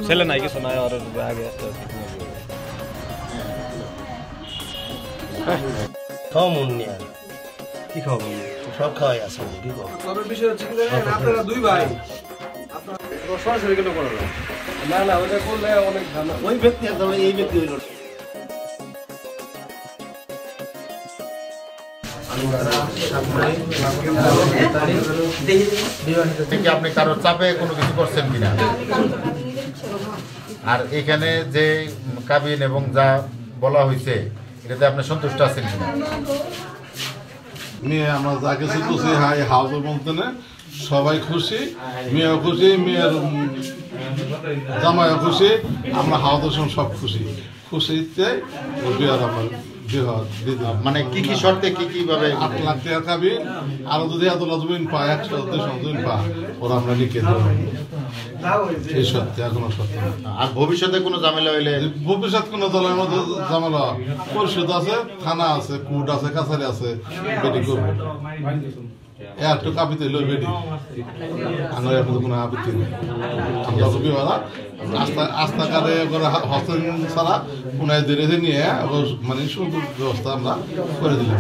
ছেলে নাই কিছু নাই আর আগে খাওয়া মন নিয়ে কি খাওয়া সব খাওয়াই আছে কি তবে বিষয় হচ্ছে কি জানেন আপনারা দুই ভাই আপনারা সরাসরি কেন করো না না ওটা করলে অনেক ঝামেলা ওই ব্যক্তি একদম এই ব্যক্তি হইল আপনি কারো চাপে কোনো কিছু করছেন কিনা আর এখানে যে কাবিন এবং যা বলা হয়েছে এটাতে আপনি সন্তুষ্ট আছেন কিনা মেয়ে আমরা যা কিছু খুশি হাই হাউসের মধ্যে না সবাই খুশি মেয়েও খুশি মেয়ের জামাইও খুশি আমরা হাউসের সঙ্গে সব খুশি খুশিতে বিয়ার আমার মানে কি কি শর্তে কি কিভাবে 8 লাখ টাকা খাবি আরো যদি এত জমিন পায় 100 জমিন পায় ওরা আমরা লিখে দেবো এই সত্যি আর কোনো সত্য আর ভবিষ্যতে কোনো ঝামেলা হইলে ভবিষ্যৎ কোনো দলের মধ্যে ঝামেলা পরিষদ আছে থানা আছে কোর্ট আছে কাছারি আছে বেটি করবে একটু কাবিতে লই বেটি আমার এখন কোনো আপত্তি নেই আমরা ছবি ওরা আস্থা কার্ডে হস্তেন ছাড়া পুনায় ধরে নিয়ে মানে সুন্দর ব্যবস্থা আমরা করে দিলাম